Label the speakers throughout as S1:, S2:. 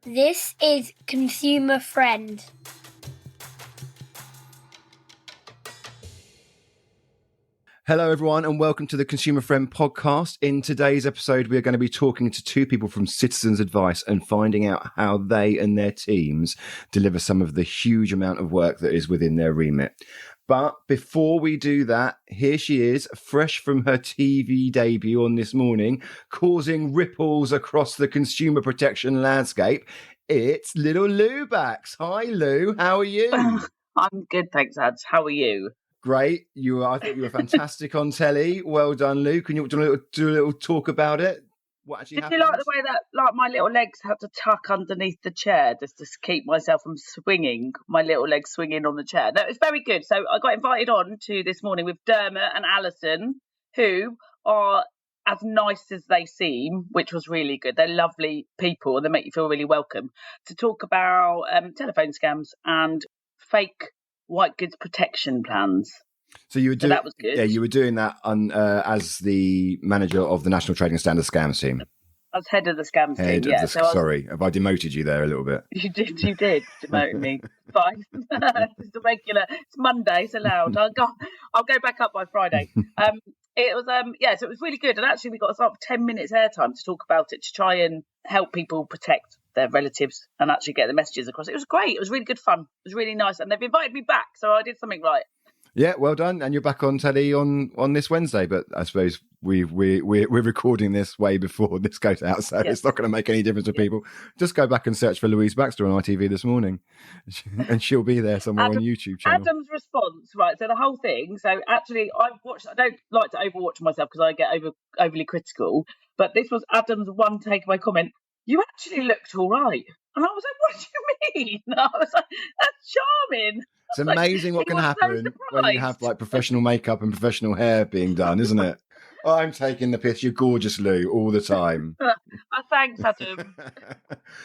S1: This is Consumer Friend.
S2: Hello, everyone, and welcome to the Consumer Friend podcast. In today's episode, we are going to be talking to two people from Citizens Advice and finding out how they and their teams deliver some of the huge amount of work that is within their remit. But before we do that, here she is, fresh from her TV debut on This Morning, causing ripples across the consumer protection landscape. It's little LouBax. Hi, Lou. How are you?
S3: I'm good, thanks, Ads. How are you?
S2: Great. I thought you were fantastic on telly. Well done, Lou. Can you do a little talk about it? What actually happened?
S3: Did you like the way that my little legs have to tuck underneath the chair just to keep myself from swinging, my little legs swinging on the chair? No, it's very good. So I got invited on to This Morning with Dermot and Alison, who are as nice as they seem, which was really good. They're lovely people and they make you feel really welcome, to talk about telephone scams and fake white goods protection plans.
S2: So you were doing
S3: that was good.
S2: Yeah, you were doing that as the manager of the National Trading Standards Scams team.
S3: I was head of the scams team. Yeah.
S2: Sorry, have I demoted you there a little bit?
S3: You did demote me. Fine. It's a regular. It's Monday. It's allowed. I'll go back up by Friday. It was so it was really good, and actually we got sort of 10 minutes airtime to talk about it, to try and help people protect their relatives and actually get the messages across. It was great. It was really good fun. It was really nice, and they've invited me back, so I did something right.
S2: Yeah, well done. And you're back on telly on this Wednesday, but I suppose we're recording this way before this goes out, so It's not going to make any difference to people. Just go back and search for Louise Baxter on ITV This Morning, and she'll be there somewhere on YouTube channel.
S3: Adam's response, right? So the whole thing. So actually, I don't like to overwatch myself because I get overly critical. But this was Adam's one takeaway comment. You actually looked all right. And I was like, what do you mean? And I was like, that's charming.
S2: It's amazing what can happen when you have like professional makeup and professional hair being done, isn't it? I'm taking the piss. You're gorgeous, Lou, all the time.
S3: Thanks, Adam.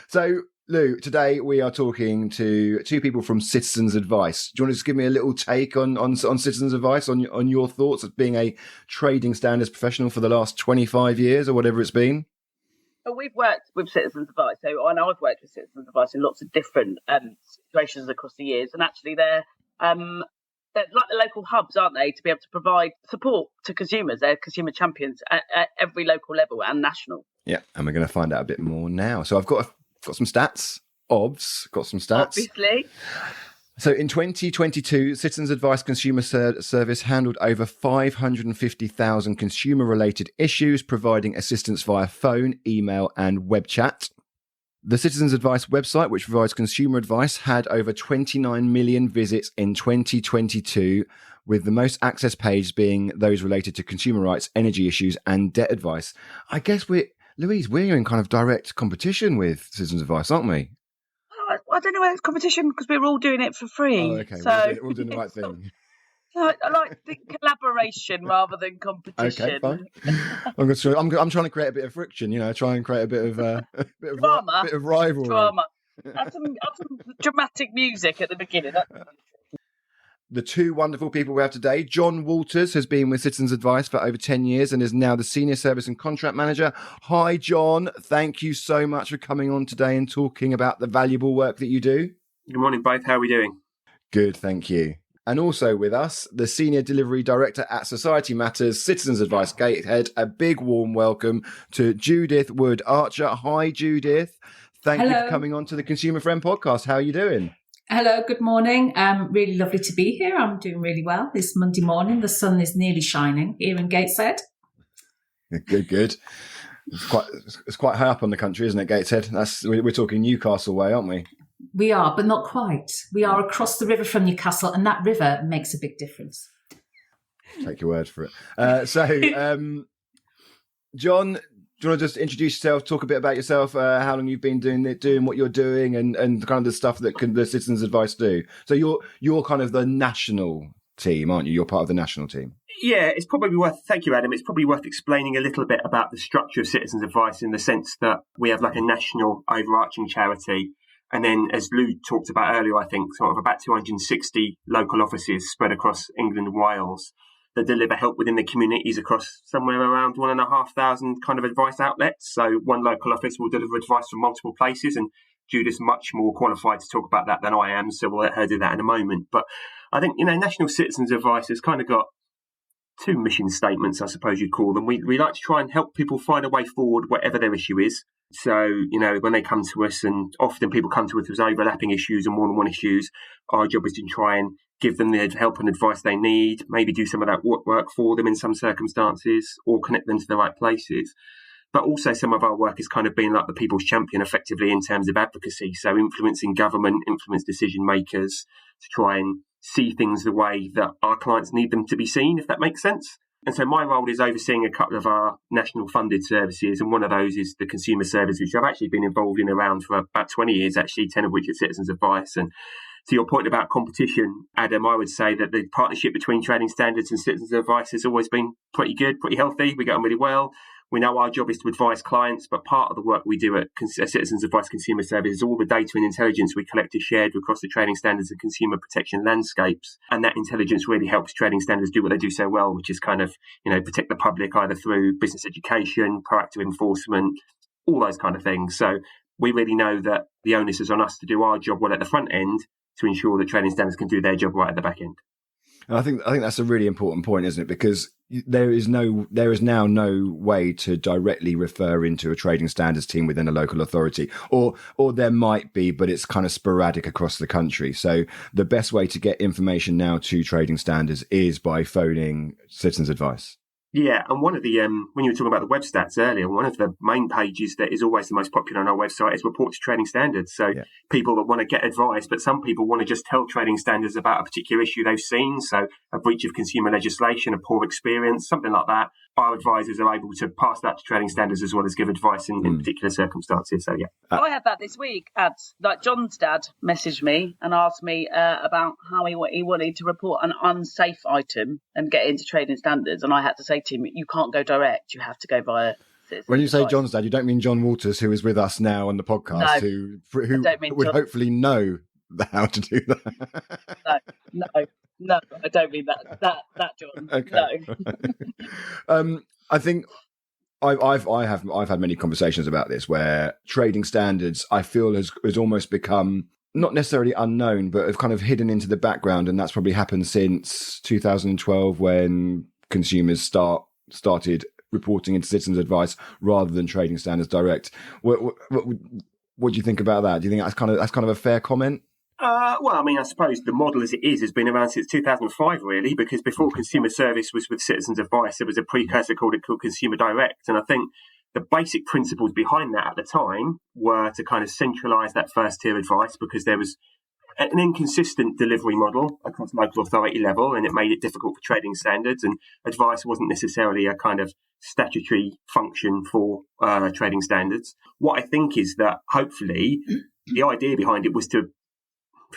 S2: So, Lou, today we are talking to two people from Citizens Advice. Do you want to just give me a little take on Citizens Advice, on your thoughts of being a trading standards professional for the last 25 years or whatever it's been?
S3: We've worked with Citizens Advice, so I know I've worked with Citizens Advice in lots of different situations across the years, and actually they're like the local hubs, aren't they, to be able to provide support to consumers. They're consumer champions at every local level and national. Yeah,
S2: and we're going to find out a bit more now. So I've got some stats. Obviously. So in 2022, Citizens Advice Consumer Service handled over 550,000 consumer-related issues, providing assistance via phone, email, and web chat. The Citizens Advice website, which provides consumer advice, had over 29 million visits in 2022, with the most accessed pages being those related to consumer rights, energy issues, and debt advice. I guess Louise, we're in kind of direct competition with Citizens Advice, aren't we?
S3: I don't know whether it's competition because we're all doing it for free.
S2: Oh, okay. So we're all doing the right thing.
S3: I like the collaboration rather than competition.
S2: Okay, fine. I'm trying to create a bit of friction, try and create a bit of
S3: drama,
S2: bit of rivalry.
S3: Drama. Add some dramatic music at the beginning.
S2: The two wonderful people we have today. John Walters has been with Citizens Advice for over 10 years and is now the Senior Service and Contract Manager. Hi, John. Thank you so much for coming on today and talking about the valuable work that you do.
S4: Good morning, both. How are we doing?
S2: Good, thank you. And also with us, the Senior Delivery Director at Society Matters, Citizens Advice Gateshead. A big warm welcome to Judith Wood-Archer. Hi, Judith. Thank you for coming on to the Consumer Friend podcast. How are you doing?
S5: Hello, good morning. Really lovely to be here. I'm doing really well this Monday morning. The sun is nearly shining here in Gateshead.
S2: Good. It's quite high up on the country, isn't it, Gateshead? We're talking Newcastle way, aren't we?
S5: We are, but not quite. We are across the river from Newcastle, and that river makes a big difference.
S2: Take your word for it. John, do you want to just introduce yourself, talk a bit about yourself, how long you've been doing what you're doing, and kind of the stuff that the Citizens Advice do? So you're kind of the national team, aren't you? You're part of the national team.
S4: Yeah, it's probably worth, thank you, Adam. It's probably worth explaining a little bit about the structure of Citizens Advice in the sense that we have like a national overarching charity. And then, as Lou talked about earlier, I think sort of about 260 local offices spread across England and Wales that deliver help within the communities across somewhere around 1,500 kind of advice outlets. So one local office will deliver advice from multiple places, and Judith's much more qualified to talk about that than I am, so we'll let her do that in a moment. But I think, National Citizens Advice has kind of got two mission statements, I suppose you'd call them. We like to try and help people find a way forward, whatever their issue is. So, when they come to us, and often people come to us with overlapping issues and more than one issues, our job is to try and give them the help and advice they need, maybe do some of that work for them in some circumstances, or connect them to the right places. But also some of our work is kind of being like the people's champion effectively in terms of advocacy. So influencing government, influence decision makers to try and see things the way that our clients need them to be seen, if that makes sense. And so my role is overseeing a couple of our national funded services. And one of those is the consumer service, which I've actually been involved in around for about 20 years, actually, 10 of which are Citizens Advice. And to your point about competition, Adam, I would say that the partnership between Trading Standards and Citizens Advice has always been pretty good, pretty healthy. We get on really well. We know our job is to advise clients, but part of the work we do at Citizens Advice Consumer Service is all the data and intelligence we collect is shared across the trading standards and consumer protection landscapes. And that intelligence really helps trading standards do what they do so well, which is kind of, protect the public either through business education, proactive enforcement, all those kind of things. So we really know that the onus is on us to do our job well at the front end to ensure that trading standards can do their job right at the back end.
S2: And I think that's a really important point, isn't it? Because there is now no way to directly refer into a trading standards team within a local authority, or there might be, but it's kind of sporadic across the country. So the best way to get information now to trading standards is by phoning Citizens Advice.
S4: Yeah, and one of the, when you were talking about the web stats earlier, one of the main pages that is always the most popular on our website is Report to Trading Standards. So people that want to get advice, but some people want to just tell trading standards about a particular issue they've seen. So a breach of consumer legislation, a poor experience, something like that. Our advisors are able to pass that to trading standards as well as give advice in particular circumstances. So, yeah.
S3: I had that this week. Like John's dad messaged me and asked me about how he wanted to report an unsafe item and get into trading standards. And I had to say to him, you can't go direct. You have to go via Citizens
S2: When you say
S3: Advice.
S2: John's dad, you don't mean John Waters, who is with us now on the podcast, who would
S3: John.
S2: hopefully know how to do that.
S3: No, I don't mean that John.
S2: Okay.
S3: No.
S2: I think I've had many conversations about this where trading standards, I feel, has almost become not necessarily unknown, but have kind of hidden into the background, and that's probably happened since 2012 when consumers started reporting into Citizens Advice rather than trading standards direct. What do you think about that? Do you think that's kind of a fair comment?
S4: Well, I mean, I suppose the model as it is has been around since 2005, really, because before consumer service was with Citizens Advice, there was a precursor called Consumer Direct. And I think the basic principles behind that at the time were to kind of centralise that first tier advice, because there was an inconsistent delivery model across local authority level, and it made it difficult for trading standards, and advice wasn't necessarily a kind of statutory function for trading standards. What I think is that hopefully the idea behind it was to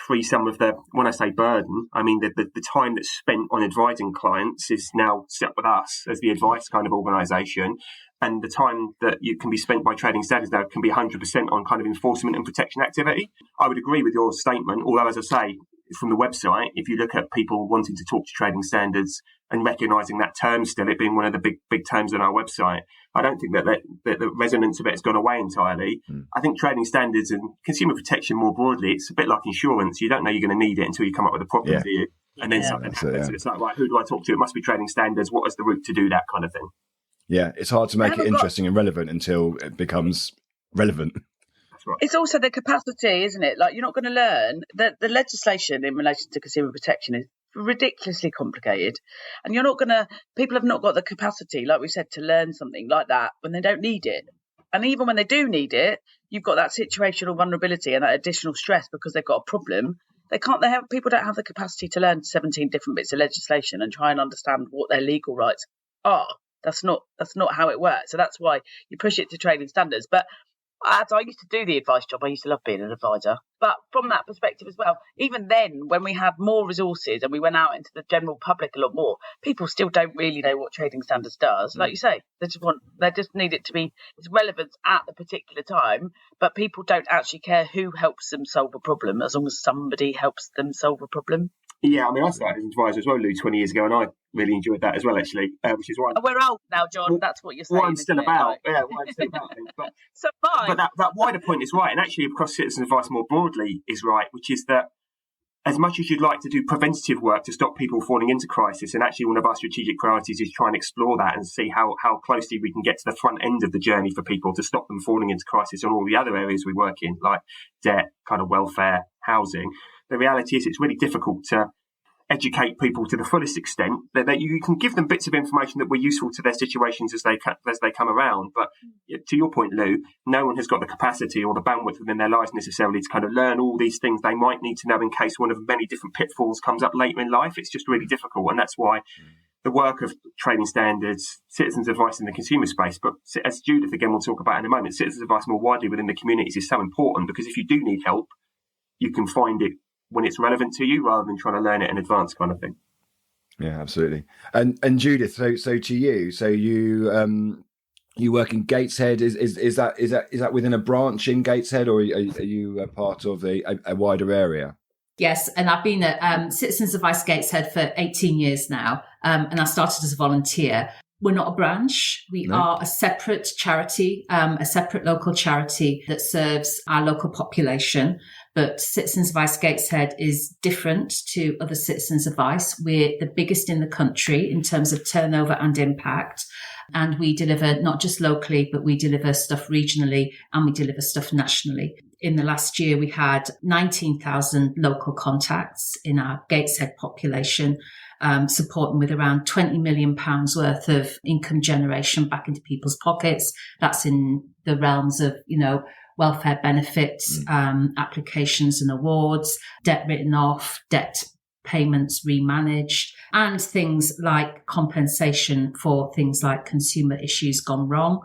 S4: free some of the, when I say burden, I mean the time that's spent on advising clients is now set with us as the advice kind of organisation, and the time that you can be spent by trading standards now can be 100% on kind of enforcement and protection activity. I would agree with your statement, although, as I say, from the website, if you look at people wanting to talk to trading standards and recognising that term still, it being one of the big terms on our website, I don't think that the resonance of it has gone away entirely. I think trading standards and consumer protection more broadly, it's a bit like insurance. You don't know you're going to need it until you come up with a problem, do you? And then something happens. And it's like, right, who do I talk to? It must be trading standards. What is the route to do that kind of thing? Yeah,
S2: it's hard to make it interesting and relevant until it becomes relevant.
S4: That's right.
S3: It's also the capacity, isn't it? Like, you're not going to learn that the legislation in relation to consumer protection is ridiculously complicated, and people have not got the capacity, like we said, to learn something like that when they don't need it. And even when they do need it, you've got that situational vulnerability and that additional stress because they've got a problem. People don't have the capacity to learn 17 different bits of legislation and try and understand what their legal rights are. That's not how it works. So that's why you push it to trading standards. But as I used to do the advice job, I used to love being an advisor. But from that perspective as well, even then, when we had more resources and we went out into the general public a lot more, people still don't really know what trading standards does. Like you say, they just need it to be its relevance at the particular time. But people don't actually care who helps them solve a problem, as long as somebody helps them solve a problem.
S4: Yeah, I mean, I started as an advisor as well, Lou, 20 years ago, and I really enjoyed that as well, actually, which is why...
S3: We're old now, John, that's what you're saying.
S4: Why I'm still about.
S3: Like...
S4: Yeah, why I'm still about, I think. But,
S3: so fine.
S4: But that wider point is right, and actually across citizen advice more broadly is right, which is that as much as you'd like to do preventative work to stop people falling into crisis, and actually one of our strategic priorities is try and explore that and see how closely we can get to the front end of the journey for people to stop them falling into crisis on all the other areas we work in, like debt, kind of welfare, housing. The reality is it's really difficult to educate people to the fullest extent that you can give them bits of information that were useful to their situations as they come around. But to your point, Lou, no one has got the capacity or the bandwidth within their lives necessarily to kind of learn all these things they might need to know in case one of many different pitfalls comes up later in life. It's just really difficult. And that's why the work of trading standards, citizens' advice in the consumer space, but as Judith again will talk about in a moment, citizens' advice more widely within the communities is so important, because if you do need help, you can find it when it's relevant to you rather than trying to learn it in advance, kind of thing.
S2: Yeah, absolutely. And Judith, so to you, so you work in Gateshead. Is that within a branch in Gateshead, or are you a part of a wider area?
S5: Yes, and I've been at Citizens Advice Gateshead for 18 years now, and I started as a volunteer. We're not a branch. We are a separate charity, a separate local charity that serves our local population. But Citizens Advice Gateshead is different to other Citizens Advice. We're the biggest in the country in terms of turnover and impact. And we deliver not just locally, but we deliver stuff regionally and we deliver stuff nationally. In the last year, we had 19,000 local contacts in our Gateshead population, supporting with around £20 million worth of income generation back into people's pockets. That's in the realms of, welfare benefits, applications and awards, debt written off, debt payments remanaged, and things like compensation for things like consumer issues gone wrong.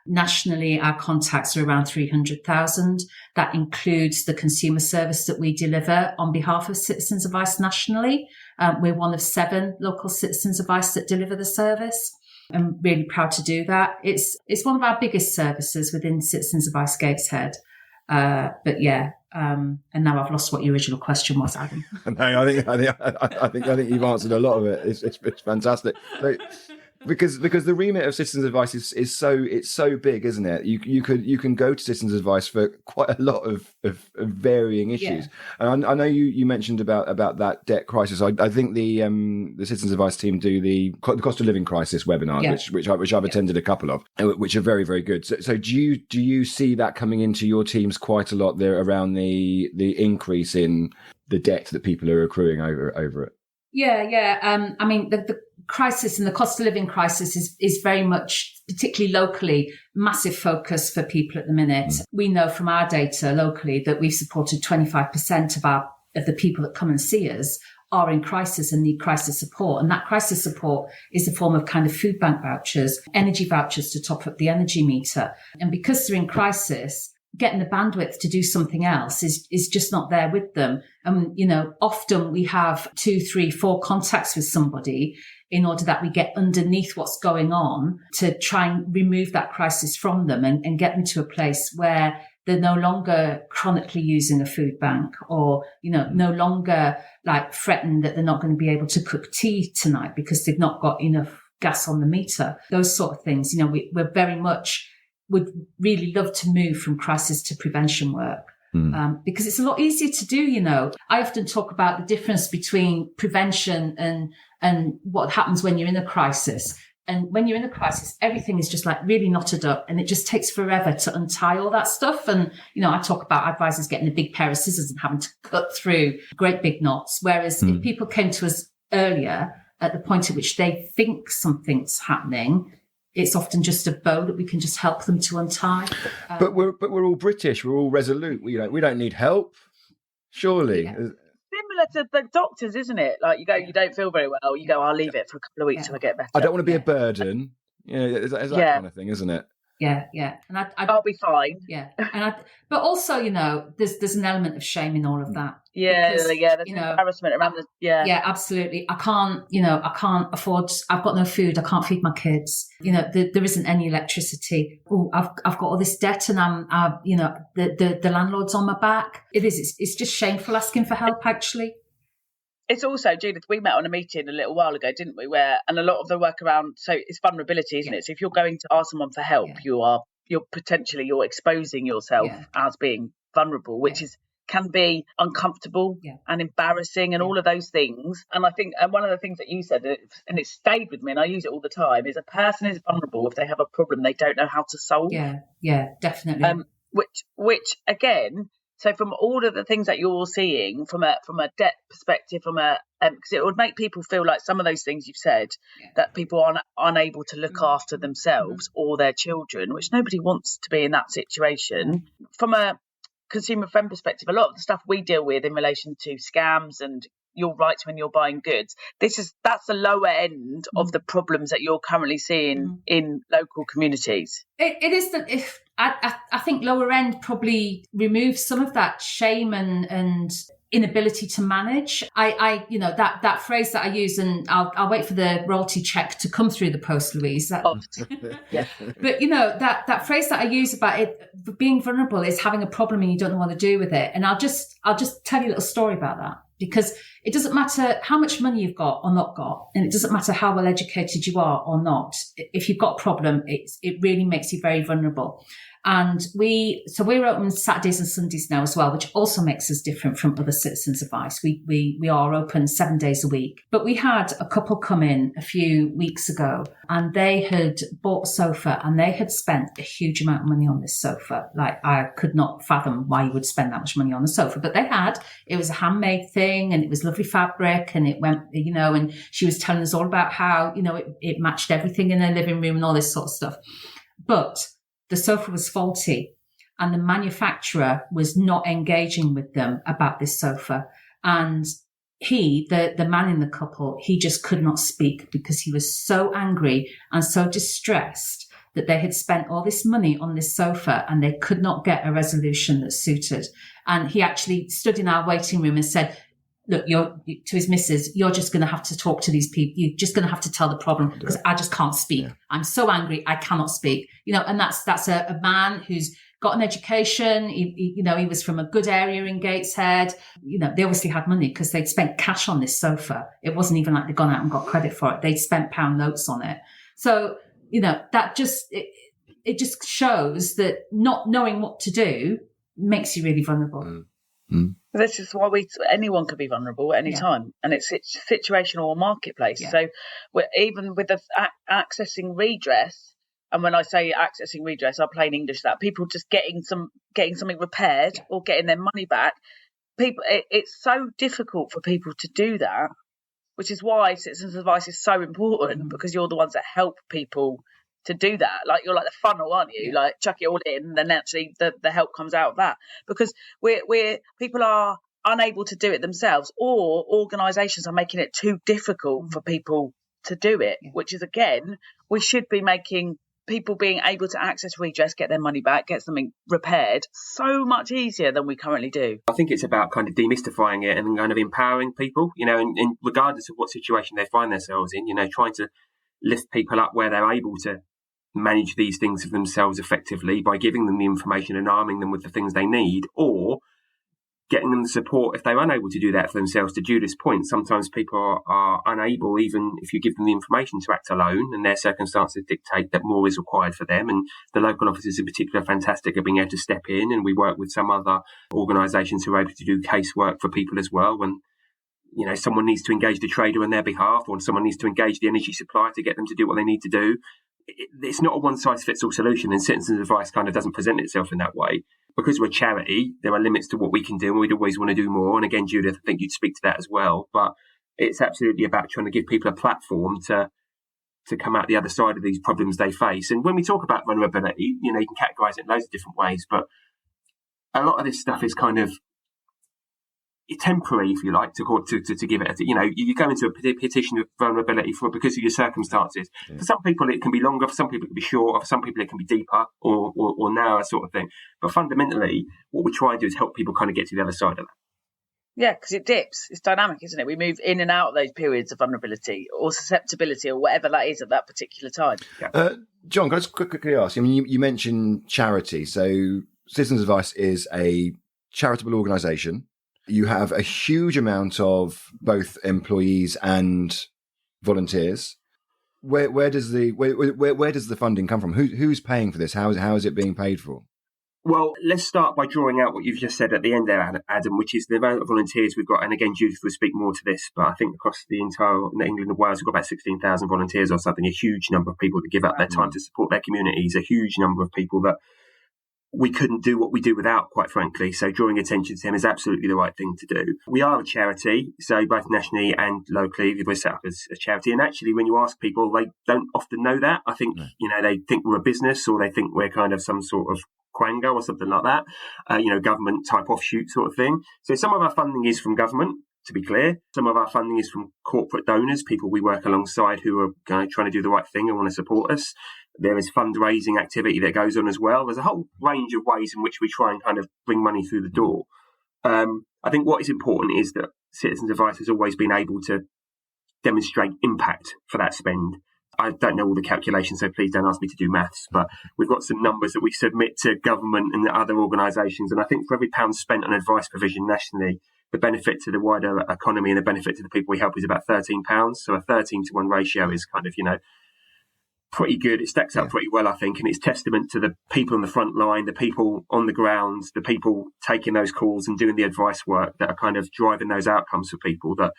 S5: Nationally, our contacts are around 300,000. That includes the consumer service that we deliver on behalf of Citizens Advice nationally. We're one of 7 local Citizens Advice that deliver the service. I'm really proud to do that. It's one of our biggest services within Citizens Advice Gateshead. And now I've lost what your original question was, Adam.
S2: No, I think you've answered a lot of it. It's fantastic. Because the remit of Citizens Advice is so big, isn't it? You can go to Citizens Advice for quite a lot of varying issues. Yeah. And I know you mentioned about that debt crisis. I think the Citizens Advice team do the cost of living crisis webinars, which I've attended a couple of, which are very, very good. So do you see that coming into your teams quite a lot there around the increase in the debt that people are accruing over it?
S5: Yeah. I mean, the crisis and the cost of living crisis is very much, particularly locally, massive focus for people at the minute. We know from our data locally that we've supported 25% of the people that come and see us are in crisis and need crisis support. And that crisis support is a form of kind of food bank vouchers, energy vouchers to top up the energy meter. And because they're in crisis, getting the bandwidth to do something else is just not there with them. Often we have 2, 3, 4 contacts with somebody in order that we get underneath what's going on to try and remove that crisis from them and get them to a place where they're no longer chronically using a food bank or, no longer like threatened that they're not going to be able to cook tea tonight because they've not got enough gas on the meter. Those sort of things, we're very much would really love to move from crisis to prevention work. Because it's a lot easier to do, I often talk about the difference between prevention and what happens when you're in a crisis. And when you're in a crisis, everything is just like really knotted up and it just takes forever to untie all that stuff. And, I talk about advisors getting a big pair of scissors and having to cut through great big knots. Whereas if people came to us earlier at the point at which they think something's happening, it's often just a bow that we can just help them to untie.
S2: But we're all British. We're all resolute. We don't need help. Surely.
S3: Yeah. Similar to the doctors, isn't it? Like you go, you don't feel very well. You go, I'll leave it for a couple of weeks till I get better.
S2: I don't want to be a burden. It's that kind of thing, isn't it?
S5: Yeah. And
S3: I'll be fine.
S5: Yeah. But also, there's an element of shame in all of that.
S3: Yeah, because, there's embarrassment around the
S5: Yeah, absolutely. I can't afford, I've got no food, I can't feed my kids. There isn't any electricity. Oh, I've got all this debt and the landlord's on my back. It's just shameful asking for help, actually.
S3: it's also, Judith, we met on a meeting a little while ago, didn't we? And a lot of the work around, so it's vulnerability, isn't it? So if you're going to ask someone for help, you're exposing yourself as being vulnerable, which can be uncomfortable and embarrassing and all of those things. And I think one of the things that you said, and it stayed with me and I use it all the time, is a person is vulnerable if they have a problem they don't know how to solve.
S5: Yeah, definitely.
S3: Which again, so from all of the things that you're seeing from a debt perspective, because it would make people feel like some of those things you've said, that people are unable to look after themselves or their children, which nobody wants to be in that situation. From a consumer friend perspective, a lot of the stuff we deal with in relation to scams and your rights when you're buying goods, that's the lower end of the problems that you're currently seeing in local communities.
S5: It is that if I think lower end probably removes some of that shame and inability to manage. I that phrase that I use, and I'll wait for the royalty check to come through the post, Louise. But that phrase that I use about it being vulnerable is having a problem and you don't know what to do with it. And I'll just tell you a little story about that, because it doesn't matter how much money you've got or not got, and it doesn't matter how well educated you are or not. If you've got a problem, it really makes you very vulnerable. And we're open Saturdays and Sundays now as well, which also makes us different from other Citizens Advice. We are open 7 days a week. But we had a couple come in a few weeks ago, and they had bought a sofa and they had spent a huge amount of money on this sofa. Like, I could not fathom why you would spend that much money on a sofa, but it was a handmade thing and it was lovely fabric, and it went, and she was telling us all about how, it matched everything in her living room and all this sort of stuff. But the sofa was faulty and the manufacturer was not engaging with them about this sofa. And the man in the couple, he just could not speak because he was so angry and so distressed that they had spent all this money on this sofa and they could not get a resolution that suited. And he actually stood in our waiting room and said, look, to his missus, you're just going to have to talk to these people. You're just going to have to tell the problem because I just can't speak. Yeah. I'm so angry. I cannot speak. And that's a man who's got an education. He was from a good area in Gateshead. They obviously had money because they'd spent cash on this sofa. It wasn't even like they'd gone out and got credit for it. They'd spent pound notes on it. So, that it just shows that not knowing what to do makes you really vulnerable.
S2: Mm.
S3: This is why anyone can be vulnerable at any time, and it's situational or marketplace. Yeah. So even with the accessing redress, and when I say accessing redress, I plain English that people just getting something repaired or getting their money back. It's so difficult for people to do that, which is why Citizens Advice is so important, because you're the ones that help people to do that. Like, you're like the funnel, aren't you? Like, chuck it all in, and then actually the help comes out of that, because people are unable to do it themselves, or organisations are making it too difficult for people to do it, which is, again, we should be making people being able to access redress, get their money back, get something repaired so much easier than we currently do.
S4: I think it's about kind of demystifying it and kind of empowering people, and regardless of what situation they find themselves in, trying to lift people up where they're able to manage these things for themselves effectively by giving them the information and arming them with the things they need, or getting them the support if they're unable to do that for themselves. To Judith's point, sometimes people are unable, even if you give them the information, to act alone, and their circumstances dictate that more is required for them. And the local officers in particular are fantastic at being able to step in, and we work with some other organisations who are able to do casework for people as well when someone needs to engage the trader on their behalf, or someone needs to engage the energy supplier to get them to do what they need to do. It's not a one-size-fits-all solution, and Citizens Advice kind of doesn't present itself in that way. Because we're a charity, there are limits to what we can do, and we'd always want to do more. And again, Judith, I think you'd speak to that as well. But it's absolutely about trying to give people a platform to come out the other side of these problems they face. And when we talk about vulnerability, you can categorise it in loads of different ways, but a lot of this stuff is kind of temporary, if you like, to give it. You go into a petition of vulnerability because of your circumstances. Yeah. For some people, it can be longer. For some people, it can be shorter. For some people, it can be deeper or narrower, sort of thing. But fundamentally, what we try and do is help people kind of get to the other side of that.
S3: Yeah, because it dips. It's dynamic, isn't it? We move in and out of those periods of vulnerability or susceptibility or whatever that is at that particular time.
S2: Yeah. John, can I just quickly ask? I mean, you mentioned charity. So Citizens Advice is a charitable organisation. You have a huge amount of both employees and volunteers. Where does the funding come from? Who's paying for this? How is it being paid for?
S4: Well, let's start by drawing out what you've just said at the end there, Adam, which is the amount of volunteers we've got. And again, Judith will speak more to this, but I think across the entire England and Wales, we've got about 16,000 volunteers or something, a huge number of people that give up their time to support their communities, a huge number of people that we couldn't do what we do without, quite frankly. So drawing attention to them is absolutely the right thing to do. We are a charity, so both nationally and locally, we're set up as a charity. And actually, when you ask people, they don't often know that. I think, they think we're a business, or they think we're kind of some sort of quango or something like that, government type offshoot sort of thing. So some of our funding is from government, to be clear. Some of our funding is from corporate donors, people we work alongside who are trying to do the right thing and want to support us. There is fundraising activity that goes on as well. There's a whole range of ways in which we try and kind of bring money through the door. I think what is important is that Citizens Advice has always been able to demonstrate impact for that spend. I don't know all the calculations, so please don't ask me to do maths, but we've got some numbers that we submit to government and other organisations. And I think for every pound spent on advice provision nationally, the benefit to the wider economy and the benefit to the people we help is about £13. So a 13-to-1 ratio is kind of, pretty good. It stacks up pretty well, I think, and it's testament to the people on the front line, the people on the ground, the people taking those calls and doing the advice work that are kind of driving those outcomes for people that,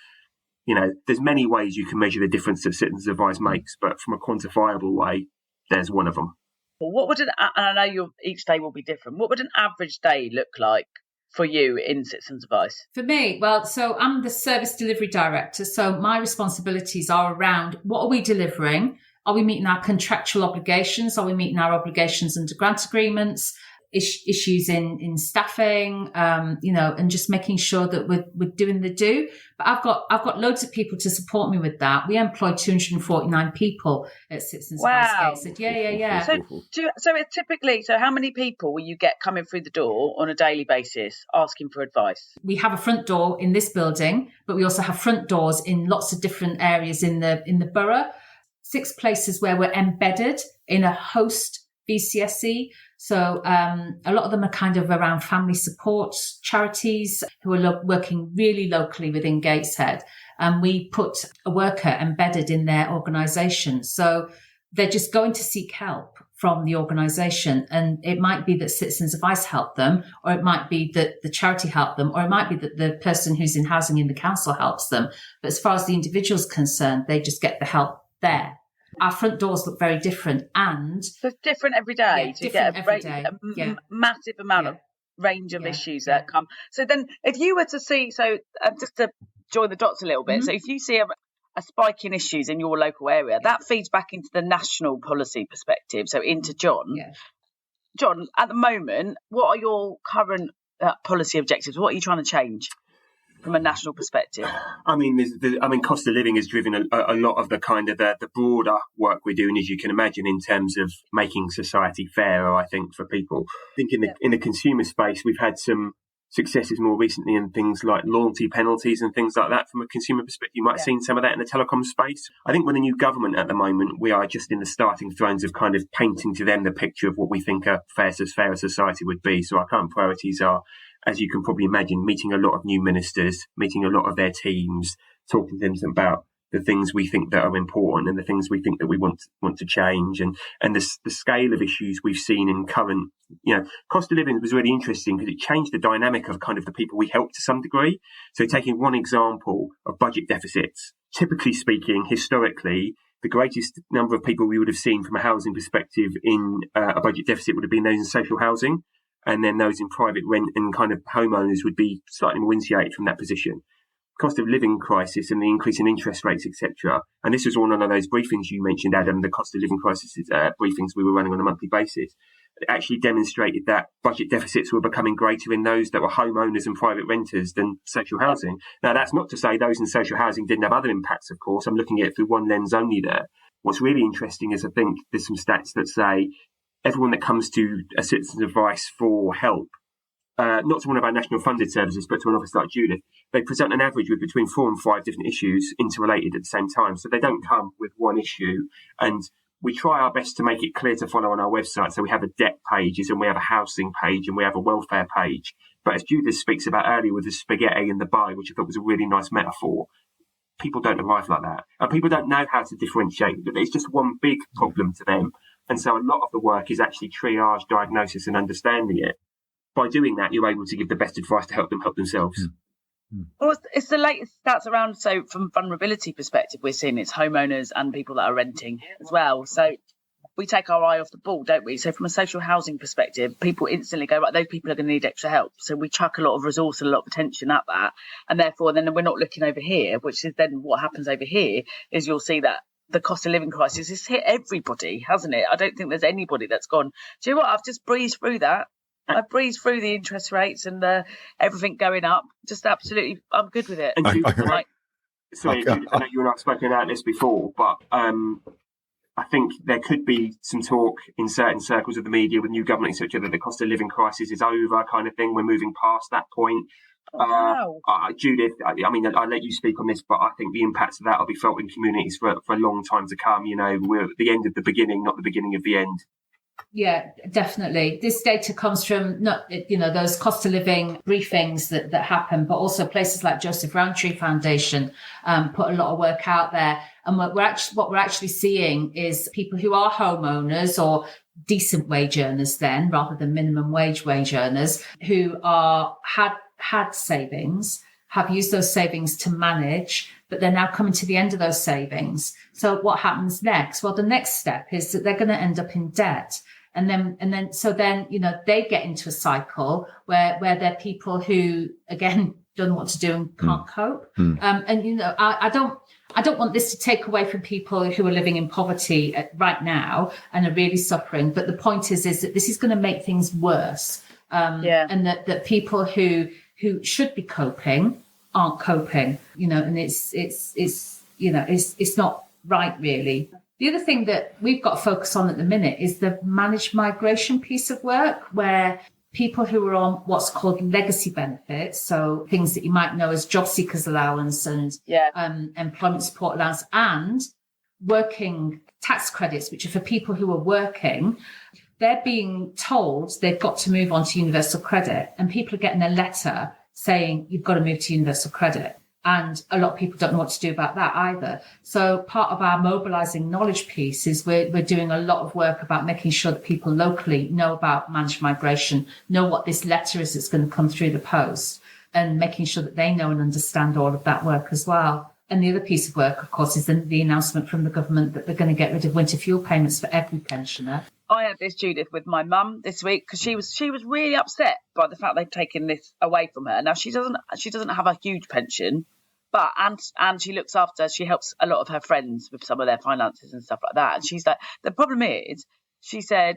S4: there's many ways you can measure the difference that Citizens Advice makes, but from a quantifiable way, there's one of them.
S3: Well, what would and I know each day will be different. What would an average day look like for you in Citizens Advice?
S5: For me, so I'm the service delivery director. So my responsibilities are around what are we delivering? Are we meeting our contractual obligations? Are we meeting our obligations under grant agreements? Issues in staffing, and just making sure that we're doing the do. But I've got loads of people to support me with that. We employ 249 people at Citizens Advice Gateshead. Yeah.
S3: So it's typically, how many people will you get coming through the door on a daily basis asking for advice?
S5: We have a front door in this building, but we also have front doors in lots of different areas in the borough. 6 places where we're embedded in a host VCSE. So a lot of them are kind of around family support charities who are working really locally within Gateshead. And we put a worker embedded in their organisation. So they're just going to seek help from the organisation. And it might be that Citizens Advice help them, or it might be that the charity help them, or it might be that the person who's in housing in the council helps them. But as far as the individual's concerned, they just get the help there. Our front doors look very different, and
S3: so it's different every day.
S5: To get a
S3: massive amount of range of issues that come. So then, if you were to see, just to join the dots a little bit, so if you see a spike in issues in your local area, that feeds back into the national policy perspective. So into John. Yeah. John, at the moment, what are your current policy objectives? What are you trying to change from a national perspective?
S4: Cost of living has driven a lot of the kind of the broader work we're doing, as you can imagine, in terms of making society fairer, I think, for people. I think in the consumer space, we've had some successes more recently in things like loyalty penalties and things like that from a consumer perspective. You might have seen some of that in the telecom space. I think with the new government at the moment, we are just in the starting thrones of kind of painting to them the picture of what we think a fair society would be. So our current priorities are, as you can probably imagine, meeting a lot of new ministers, meeting a lot of their teams, talking to them about the things we think that are important and the things we think that we want to change, and the scale of issues we've seen in current, cost of living was really interesting because it changed the dynamic of kind of the people we help to some degree. So taking one example of budget deficits, typically speaking, historically, the greatest number of people we would have seen from a housing perspective in a budget deficit would have been those in social housing. And then those in private rent and kind of homeowners would be slightly more insulated from that position. Cost of living crisis and the increase in interest rates, etc. And this was one of those briefings you mentioned, Adam, the cost of living crisis briefings we were running on a monthly basis. It actually demonstrated that budget deficits were becoming greater in those that were homeowners and private renters than social housing. Now, that's not to say those in social housing didn't have other impacts, of course. I'm looking at it through one lens only there. What's really interesting is I think there's some stats that say everyone that comes to a Citizens Advice for help, not to one of our national funded services, but to an office like Judith, they present an average with between 4 and 5 different issues interrelated at the same time. So they don't come with one issue. And we try our best to make it clear to follow on our website. So we have a debt pages and we have a housing page and we have a welfare page. But as Judith speaks about earlier with the spaghetti and the pie, which I thought was a really nice metaphor, people don't arrive like that. And people don't know how to differentiate. It's just one big problem to them. And so a lot of the work is actually triage, diagnosis and understanding it. By doing that, you're able to give the best advice to help them help themselves.
S3: Well, it's the latest stats around. So from vulnerability perspective, we're seeing it's homeowners and people that are renting as well. So we take our eye off the ball, don't we? So from a social housing perspective, people instantly go, right, those people are going to need extra help. So we chuck a lot of resource and a lot of attention at that. And therefore, then we're not looking over here, which is then what happens over here is you'll see that the cost of living crisis has hit everybody, hasn't it? I don't think there's anybody that's gone, do you know what? I've just breezed through that. I breezed through the interest rates and everything going up. Just absolutely, I'm good with it.
S4: And sorry, Judith, I know you and I have spoken about this before, but I think there could be some talk in certain circles of the media with new government, etc., that the cost of living crisis is over, kind of thing. We're moving past that point.
S3: Wow.
S4: Judith, I mean, I'll let you speak on this, but I think the impacts of that will be felt in communities for a long time to come. You know, we're at the end of the beginning, not the beginning of the end.
S5: Yeah, definitely. This data comes from those cost of living briefings that happen, but also places like Joseph Rowntree Foundation put a lot of work out there. And what we're actually seeing is people who are homeowners or decent wage earners then, rather than minimum wage earners, who had savings, have used those savings to manage, but they're now coming to the end of those savings. So what happens next? Well, the next step is that they're going to end up in debt. And then, they get into a cycle where they're people who, again, don't know what to do and can't cope. I don't want this to take away from people who are living in poverty right now and are really suffering. But the point is that this is going to make things worse. And that people who should be coping aren't coping, and it's not right, really. The other thing that we've got to focus on at the minute is the managed migration piece of work, where people who are on what's called legacy benefits, so things that you might know as job seekers allowance and employment support allowance, and working tax credits, which are for people who are working, they're being told they've got to move on to universal credit, and people are getting a letter saying you've got to move to universal credit. And a lot of people don't know what to do about that either. So part of our mobilising knowledge piece is we're doing a lot of work about making sure that people locally know about managed migration, know what this letter is that's going to come through the post, and making sure that they know and understand all of that work as well. And the other piece of work, of course, is the announcement from the government that they're going to get rid of winter fuel payments for every pensioner.
S3: I had this, Judith, with my mum this week because she was really upset by the fact they've taken this away from her. Now she doesn't have a huge pension, but and she looks after, she helps a lot of her friends with some of their finances and stuff like that. And she's like, the problem is, she said,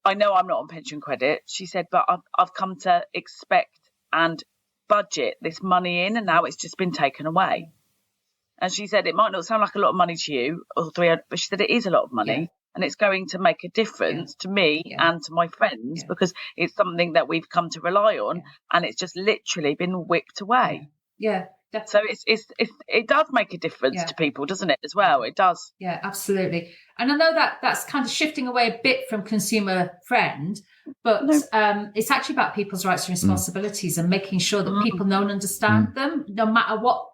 S3: I know I'm not on pension credit. She said, but I've come to expect and budget this money in, and now it's just been taken away. And she said, it might not sound like a lot of money to you, or 300, but she said, it is a lot of money. Yeah. And it's going to make a difference to me and to my friends because it's something that we've come to rely on, and it's just literally been whipped away.
S5: Yeah, definitely.
S3: So it does make a difference to people, doesn't it, as well? It does.
S5: Yeah, absolutely. And I know that's kind of shifting away a bit from consumer friend, but it's actually about people's rights and responsibilities and making sure that people know and understand them, no matter what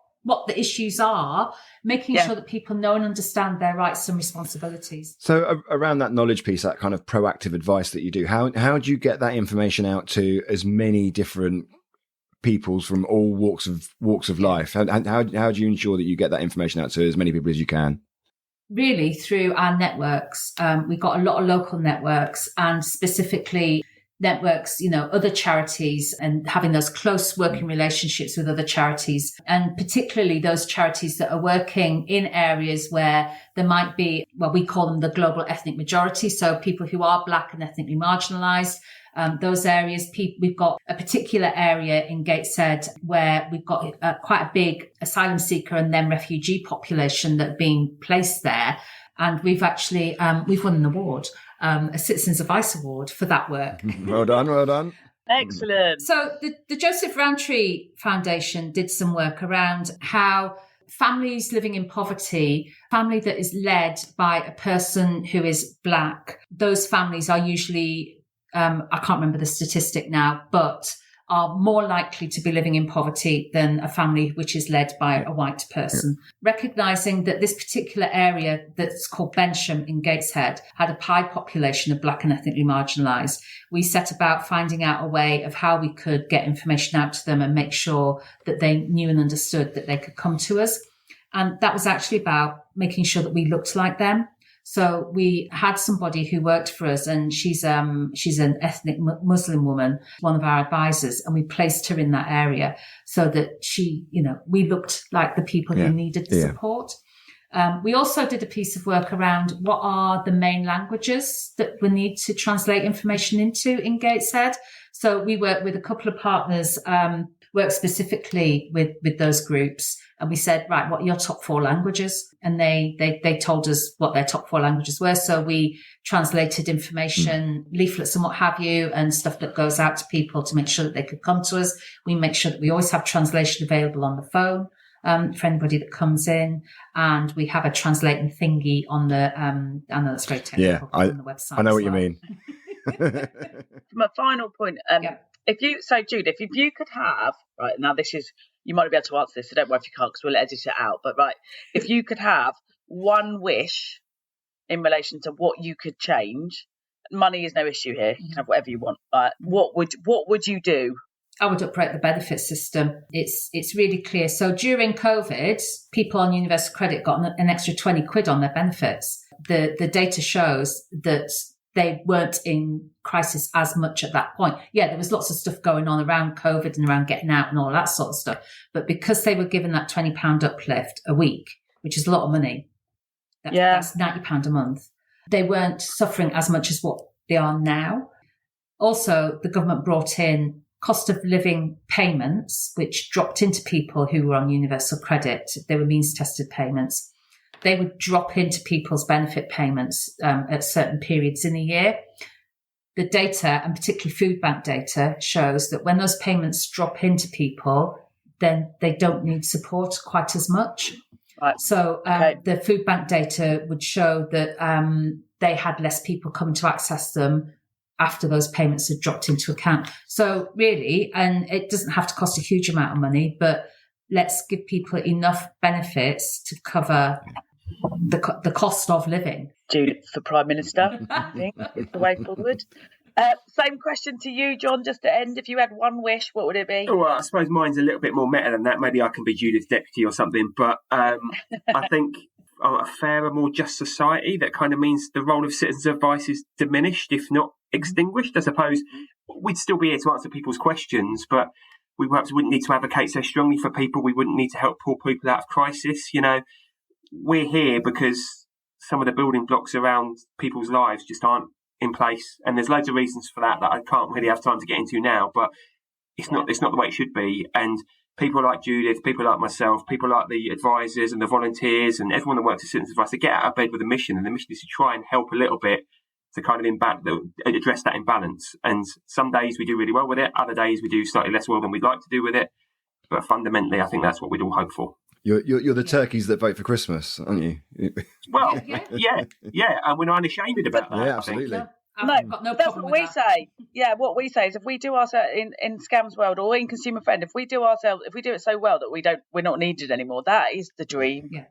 S5: the issues are, making sure that people know and understand their rights and responsibilities.
S2: So around that knowledge piece, that kind of proactive advice that you do, how do you get that information out to as many different peoples from all walks of life? How do you ensure that you get that information out to as many people as you can?
S5: Really through our networks. We've got a lot of local networks, and specifically networks, other charities, and having those close working relationships with other charities, and particularly those charities that are working in areas where there might be, well, we call them the global ethnic majority, so people who are Black and ethnically marginalised. Those areas, we've got a particular area in Gateshead where we've got quite a big asylum seeker and then refugee population that are being placed there. And we've actually, we've won an award, a Citizens Advice Award for that work.
S2: Well done.
S3: Excellent.
S5: So the Joseph Rowntree Foundation did some work around how families living in poverty, family that is led by a person who is Black, those families are usually, I can't remember the statistic now, but are more likely to be living in poverty than a family which is led by a white person. Recognising that this particular area that's called Bensham in Gateshead had a high population of Black and ethnically marginalised, we set about finding out a way of how we could get information out to them and make sure that they knew and understood that they could come to us. And that was actually about making sure that we looked like them. So we had somebody who worked for us, and she's an ethnic Muslim woman, one of our advisors, and we placed her in that area so that we looked like the people who needed the support. We also did a piece of work around what are the main languages that we need to translate information into in Gateshead. So we worked with a couple of partners, worked specifically with those groups. And we said, right, what are your top 4 languages? And they told us what their top 4 languages were. So we translated information, leaflets and what have you, and stuff that goes out to people to make sure that they could come to us. We make sure that we always have translation available on the phone for anybody that comes in. And we have a translating thingy on the, I know that's very technical, on the website.
S2: I know what you mean.
S3: My final point, Judith, if you could have, right, now this is, you might be able to answer this, so don't worry if you can't because we'll edit it out. But right, if you could have one wish in relation to what you could change, money is no issue here. You can have whatever you want. What would you do?
S5: I would upgrade the benefit system. It's really clear. So during COVID, people on universal credit got an extra 20 quid on their benefits. The data shows that they weren't in crisis as much at that point. Yeah, there was lots of stuff going on around COVID and around getting out and all that sort of stuff. But because they were given that £20 uplift a week, which is a lot of money, that's £90 a month, they weren't suffering as much as what they are now. Also, the government brought in cost of living payments, which dropped into people who were on universal credit. They were means tested payments. They would drop into people's benefit payments at certain periods in a year. The data, and particularly food bank data, shows that when those payments drop into people, then they don't need support quite as much. Right. So the food bank data would show that they had less people coming to access them after those payments had dropped into account. So really, and it doesn't have to cost a huge amount of money, but let's give people enough benefits to cover the cost of living.
S3: Judith for Prime Minister, I think, is the way forward. Same question to you, John, just to end. If you had one wish, what would it be?
S4: Well, I suppose mine's a little bit more meta than that. Maybe I can be Judith's deputy or something. But I think a fairer, more just society, that kind of means the role of citizens' advice is diminished, if not extinguished. I suppose we'd still be here to answer people's questions, but we perhaps wouldn't need to advocate so strongly for people. We wouldn't need to help pull people out of crisis. We're here because some of the building blocks around people's lives just aren't in place, and there's loads of reasons for that I can't really have time to get into now, but it's not the way it should be. And people like Judith, people like myself, people like the advisors and the volunteers and everyone that works at Citizens Advice, they get out of bed with a mission, and the mission is to try and help a little bit to kind of address that imbalance. And some days we do really well with it, other days we do slightly less well than we'd like to do with it, but fundamentally I think that's what we'd all hope for.
S2: You're the turkeys that vote for Christmas, aren't you?
S4: Well, yeah, and we're not unashamed about that.
S2: Yeah, absolutely.
S5: I've got no
S3: that's
S5: problem
S3: what
S5: with
S3: we
S5: that.
S3: say. Yeah, what we say is if we do ourselves in Scams World or in Consumer Friend, if we do it so well that we're not needed anymore, that is the dream.
S5: Yeah.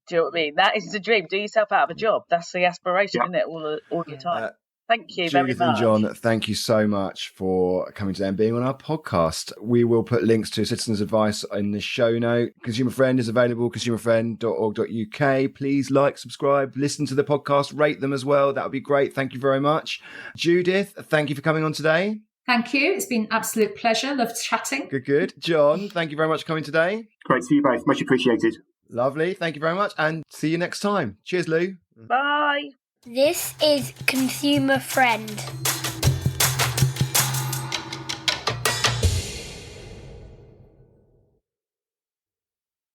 S3: Do you know what I mean? That is the dream. Do yourself out of a job. That's the aspiration, isn't it? All the time. Thank you very much.
S2: Judith and John, thank you so much for coming today and being on our podcast. We will put links to Citizens Advice in the show note. Consumer Friend is available, consumerfriend.org.uk. Please like, subscribe, listen to the podcast, rate them as well. That would be great. Thank you very much. Judith, thank you for coming on today.
S5: Thank you. It's been an absolute pleasure. Loved chatting.
S2: Good. John, thank you very much for coming today.
S4: Great to see you both. Much appreciated.
S2: Lovely. Thank you very much. And see you next time. Cheers, Lou.
S3: Bye.
S1: This is Consumer Friend.